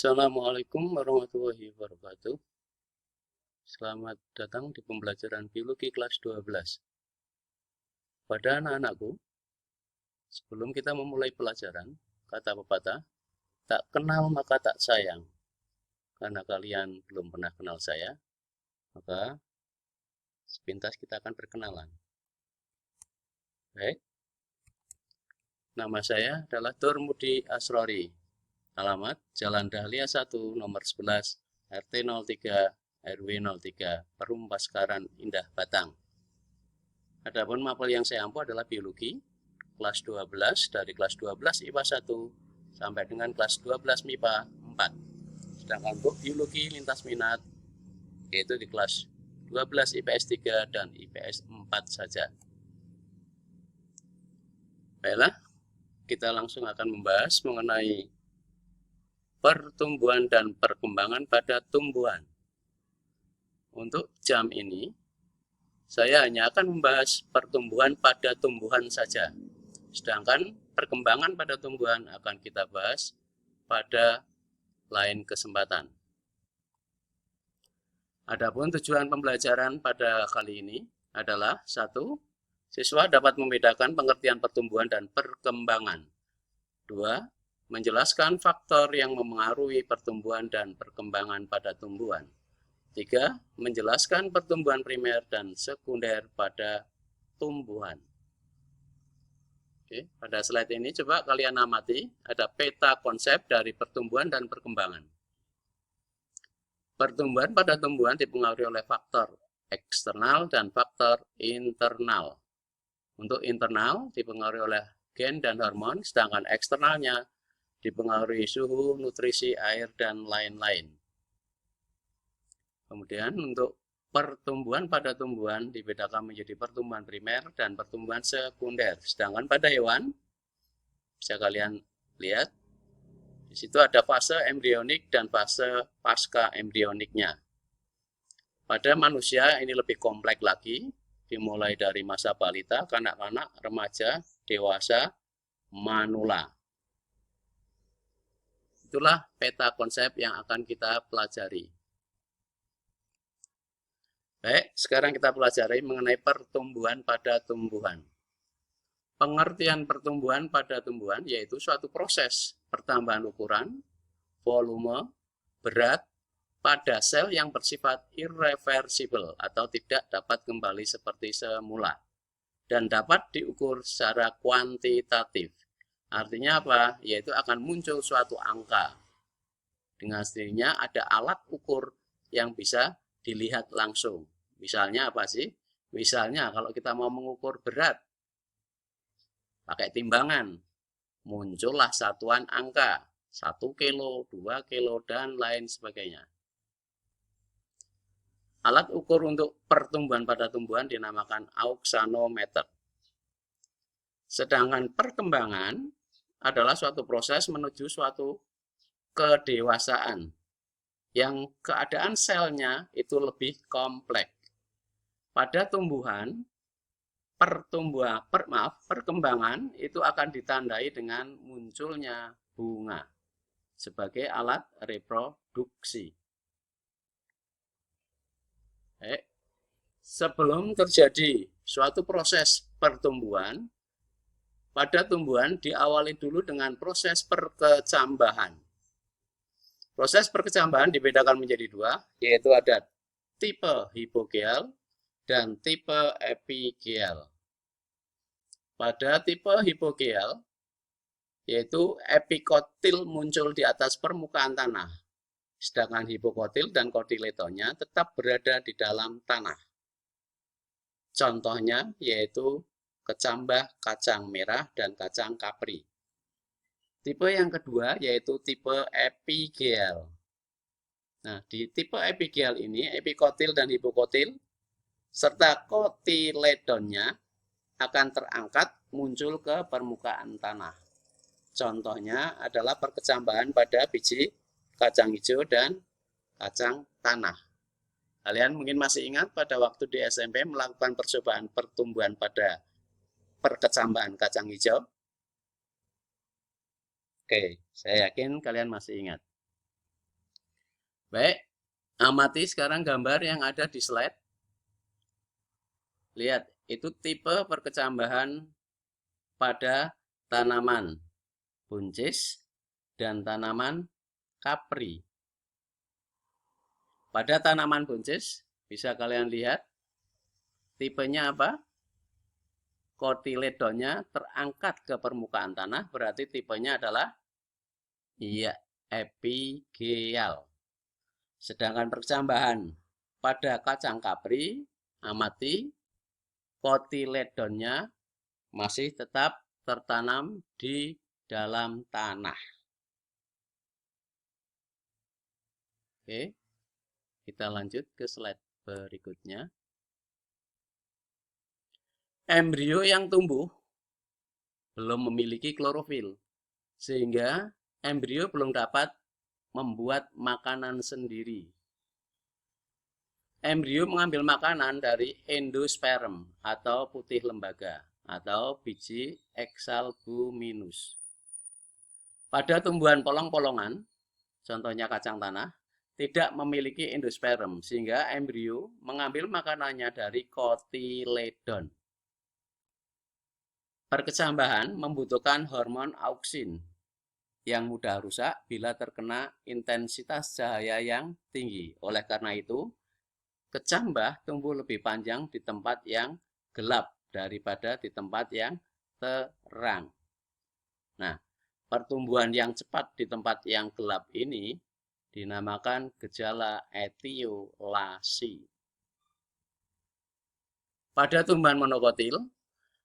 Assalamualaikum warahmatullahi wabarakatuh. Selamat datang di pembelajaran biologi kelas 12. Pada anak-anakku, sebelum kita memulai pelajaran, kata pepatah, tak kenal maka tak sayang. Karena kalian belum pernah kenal saya, maka sepintas kita akan berkenalan. Baik, nama saya adalah Turmudi Asrori. Alamat Jalan Dahlia 1, nomor 11, RT 03, RW 03, Perum Paskaran Indah Batang. Adapun mapel yang saya ampu adalah biologi, kelas 12, dari kelas 12 IPA 1 sampai dengan kelas 12 MIPA 4. Sedangkan untuk biologi lintas minat, yaitu di kelas 12 IPS 3 dan IPS 4 saja. Baiklah, kita langsung akan membahas mengenai pertumbuhan dan perkembangan pada tumbuhan. Untuk jam ini, saya hanya akan membahas pertumbuhan pada tumbuhan saja. Sedangkan perkembangan pada tumbuhan akan kita bahas pada lain kesempatan. Adapun tujuan pembelajaran pada kali ini adalah 1. Siswa dapat membedakan pengertian pertumbuhan dan perkembangan. 2. Menjelaskan faktor yang memengaruhi pertumbuhan dan perkembangan pada tumbuhan. 3. Menjelaskan pertumbuhan primer dan sekunder pada tumbuhan. Oke, pada slide ini coba kalian amati, ada peta konsep dari pertumbuhan dan perkembangan. Pertumbuhan pada tumbuhan dipengaruhi oleh faktor eksternal dan faktor internal. Untuk internal dipengaruhi oleh gen dan hormon, sedangkan eksternalnya dipengaruhi suhu, nutrisi, air, dan lain-lain. Kemudian untuk pertumbuhan pada tumbuhan dibedakan menjadi pertumbuhan primer dan pertumbuhan sekunder. Sedangkan pada hewan, bisa kalian lihat, di situ ada fase embrionik dan fase pasca embrioniknya. Pada manusia ini lebih kompleks lagi, dimulai dari masa balita, kanak-kanak, remaja, dewasa, manula. Itulah peta konsep yang akan kita pelajari. Baik, sekarang kita pelajari mengenai pertumbuhan pada tumbuhan. Pengertian pertumbuhan pada tumbuhan yaitu suatu proses pertambahan ukuran, volume, berat pada sel yang bersifat irreversibel atau tidak dapat kembali seperti semula dan dapat diukur secara kuantitatif. Artinya apa? Yaitu akan muncul suatu angka. Dengan sendirinya ada alat ukur yang bisa dilihat langsung. Misalnya apa sih? Misalnya kalau kita mau mengukur berat, pakai timbangan, muncullah satuan angka, 1 kilo, 2 kilo, dan lain sebagainya. Alat ukur untuk pertumbuhan pada tumbuhan dinamakan auxanometer. Sedangkan perkembangan adalah suatu proses menuju suatu kedewasaan yang keadaan selnya itu lebih kompleks. Pada tumbuhan, perkembangan itu akan ditandai dengan munculnya bunga sebagai alat reproduksi. Sebelum terjadi suatu proses pertumbuhan, pada tumbuhan diawali dulu dengan proses perkecambahan. Proses perkecambahan dibedakan menjadi dua, yaitu ada tipe hipogeal dan tipe epigeal. Pada tipe hipogeal, yaitu epikotil muncul di atas permukaan tanah, sedangkan hipokotil dan kotiletonya tetap berada di dalam tanah. Contohnya yaitu kecambah kacang merah dan kacang kapri. Tipe yang kedua yaitu tipe epigeal. Nah, di tipe epigeal ini epikotil dan hipokotil serta kotiledonnya akan terangkat muncul ke permukaan tanah. Contohnya adalah perkecambahan pada biji kacang hijau dan kacang tanah. Kalian mungkin masih ingat pada waktu di SMP melakukan percobaan pertumbuhan pada perkecambahan kacang hijau? Oke, saya yakin kalian masih ingat. Baik, amati sekarang gambar yang ada di slide. Lihat, itu tipe perkecambahan pada tanaman buncis dan tanaman kapri. Pada tanaman buncis, bisa kalian lihat, tipenya apa? Kotiledonnya terangkat ke permukaan tanah, berarti tipenya adalah iya, epigeal. Sedangkan perkecambahan pada kacang kapri, amati, kotiledonnya masih tetap tertanam di dalam tanah. Oke, kita lanjut ke slide berikutnya. Embrio yang tumbuh belum memiliki klorofil, sehingga embrio belum dapat membuat makanan sendiri. Embrio mengambil makanan dari endosperm atau putih lembaga atau biji exalbuminous. Pada tumbuhan polong-polongan, contohnya kacang tanah, tidak memiliki endosperm sehingga embrio mengambil makanannya dari kotiledon. Perkecambahan membutuhkan hormon auksin yang mudah rusak bila terkena intensitas cahaya yang tinggi. Oleh karena itu, kecambah tumbuh lebih panjang di tempat yang gelap daripada di tempat yang terang. Nah, pertumbuhan yang cepat di tempat yang gelap ini dinamakan gejala etiolasi. Pada tumbuhan monokotil,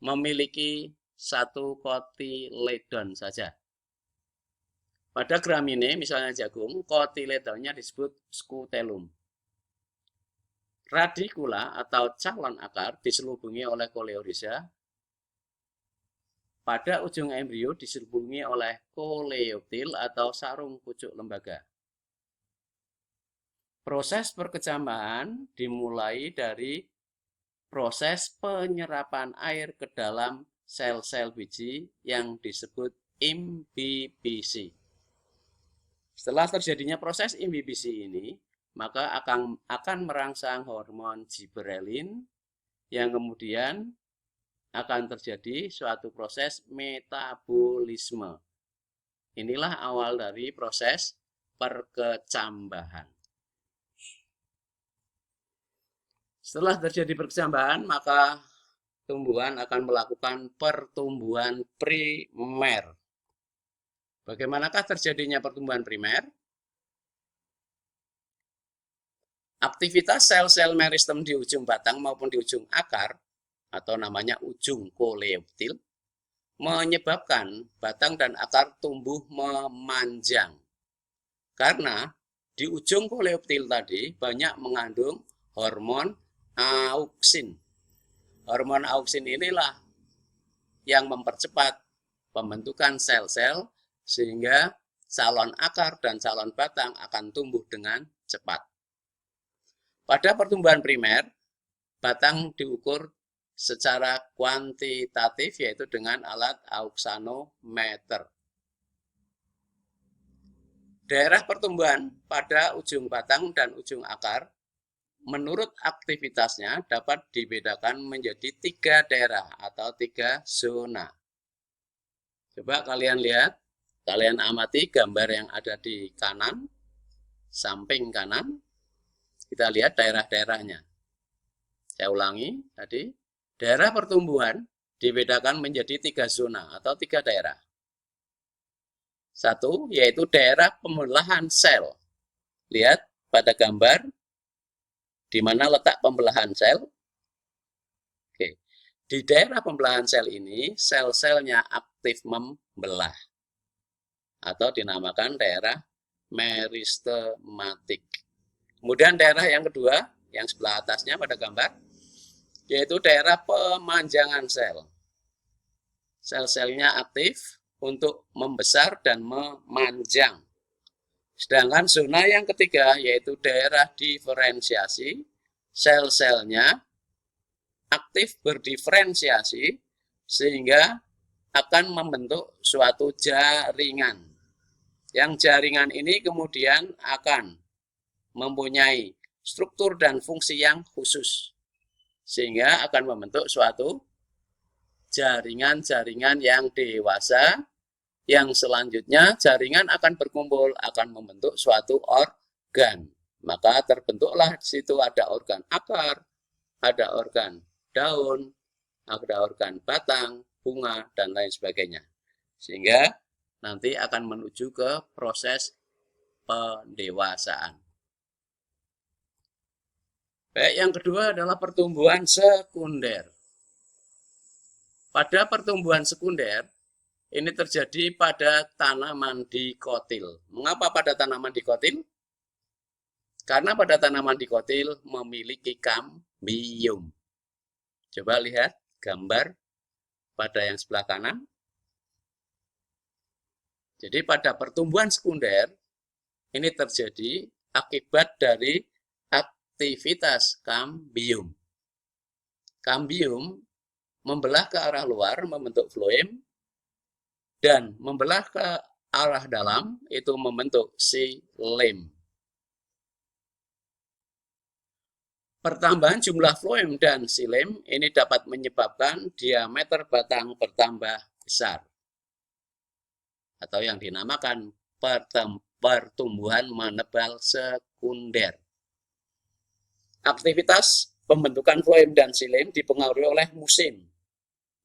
memiliki satu kotiledon saja. Pada gramine, misalnya jagung, kotiledonnya disebut skutelum. Radikula atau calon akar diselubungi oleh koleoryza. Pada ujung embrio diselubungi oleh koleoptil atau sarung pucuk lembaga. Proses perkecambahan dimulai dari proses penyerapan air ke dalam sel-sel biji yang disebut imbibisi. Setelah terjadinya proses imbibisi ini, maka akan merangsang hormon giberelin yang kemudian akan terjadi suatu proses metabolisme. Inilah awal dari proses perkecambahan. Setelah terjadi perkecambahan, maka tumbuhan akan melakukan pertumbuhan primer. Bagaimanakah terjadinya pertumbuhan primer? Aktivitas sel-sel meristem di ujung batang maupun di ujung akar, atau namanya ujung koleoptil, menyebabkan batang dan akar tumbuh memanjang. Karena di ujung koleoptil tadi banyak mengandung hormon auksin. Hormon auksin inilah yang mempercepat pembentukan sel-sel sehingga calon akar dan calon batang akan tumbuh dengan cepat. Pada pertumbuhan primer, batang diukur secara kuantitatif yaitu dengan alat auksanometer. Daerah pertumbuhan pada ujung batang dan ujung akar menurut aktivitasnya dapat dibedakan menjadi 3 daerah atau 3 zona. Coba kalian lihat, kalian amati gambar yang ada di kanan, samping kanan. Kita lihat daerah-daerahnya. Saya ulangi tadi, daerah pertumbuhan dibedakan menjadi 3 zona atau 3 daerah. Satu, yaitu daerah pembelahan sel. Lihat pada gambar, di mana letak pembelahan sel? Oke. Di daerah pembelahan sel ini, sel-selnya aktif membelah. Atau dinamakan daerah meristematik. Kemudian daerah yang kedua, yang sebelah atasnya pada gambar, yaitu daerah pemanjangan sel. Sel-selnya aktif untuk membesar dan memanjang. Sedangkan zona yang ketiga yaitu daerah diferensiasi, sel-selnya aktif berdiferensiasi sehingga akan membentuk suatu jaringan. Yang jaringan ini kemudian akan mempunyai struktur dan fungsi yang khusus, sehingga akan membentuk suatu jaringan-jaringan yang dewasa, yang selanjutnya jaringan akan berkumpul, akan membentuk suatu organ. Maka terbentuklah di situ ada organ akar, ada organ daun, ada organ batang, bunga, dan lain sebagainya. Sehingga nanti akan menuju ke proses pendewasaan. Baik, yang kedua adalah pertumbuhan sekunder. Pada pertumbuhan sekunder, ini terjadi pada tanaman dikotil. Mengapa pada tanaman dikotil? Karena pada tanaman dikotil memiliki kambium. Coba lihat gambar pada yang sebelah kanan. Jadi pada pertumbuhan sekunder, ini terjadi akibat dari aktivitas kambium. Kambium membelah ke arah luar membentuk floem, dan membelah ke arah dalam itu membentuk xilem. Pertambahan jumlah floem dan xilem ini dapat menyebabkan diameter batang bertambah besar, atau yang dinamakan pertumbuhan menebal sekunder. Aktivitas pembentukan floem dan xilem dipengaruhi oleh musim,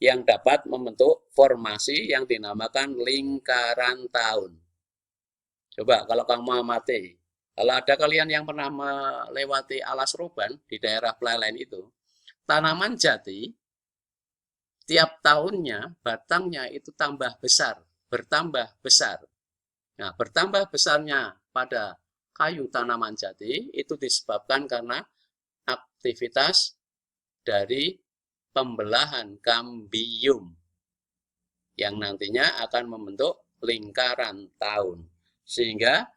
yang dapat membentuk formasi yang dinamakan lingkaran tahun. Coba kalau kamu amati, kalau ada kalian yang pernah melewati alas roban di daerah Plelen itu, tanaman jati tiap tahunnya batangnya itu tambah besar, bertambah besar. Nah, bertambah besarnya pada kayu tanaman jati itu disebabkan karena aktivitas dari pembelahan kambium yang nantinya akan membentuk lingkaran tahun, sehingga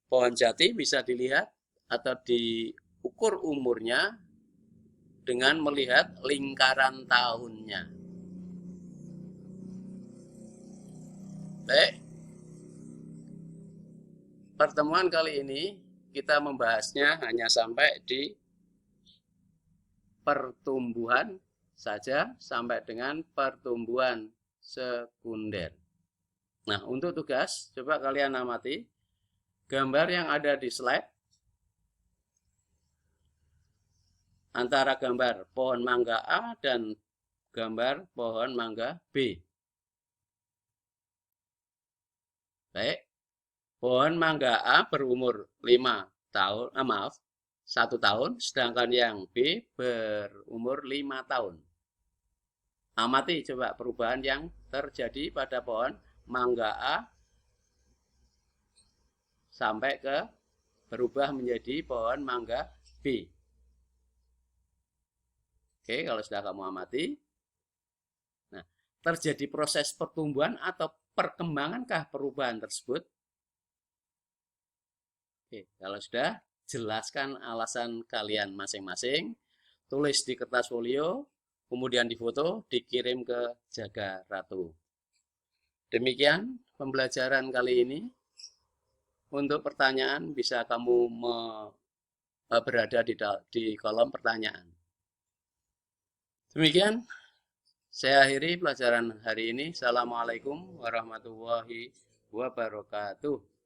pohon jati bisa dilihat atau diukur umurnya dengan melihat lingkaran tahunnya. Baik, pertemuan kali ini kita membahasnya hanya sampai di pertumbuhan saja, sampai dengan pertumbuhan sekunder. Nah, untuk tugas, coba kalian amati gambar yang ada di slide antara gambar pohon mangga A dan gambar pohon mangga B. Baik, pohon mangga A berumur 1 tahun, sedangkan yang B berumur 5 tahun. Amati coba perubahan yang terjadi pada pohon mangga A sampai ke berubah menjadi pohon mangga B. Oke, kalau sudah kamu amati. Nah, terjadi proses pertumbuhan atau perkembangankah perubahan tersebut? Oke, kalau sudah, jelaskan alasan kalian masing-masing, tulis di kertas folio, kemudian difoto, dikirim ke Jaga Ratu. Demikian pembelajaran kali ini. Untuk pertanyaan bisa kamu berada di kolom pertanyaan. Demikian, saya akhiri pelajaran hari ini. Assalamualaikum warahmatullahi wabarakatuh.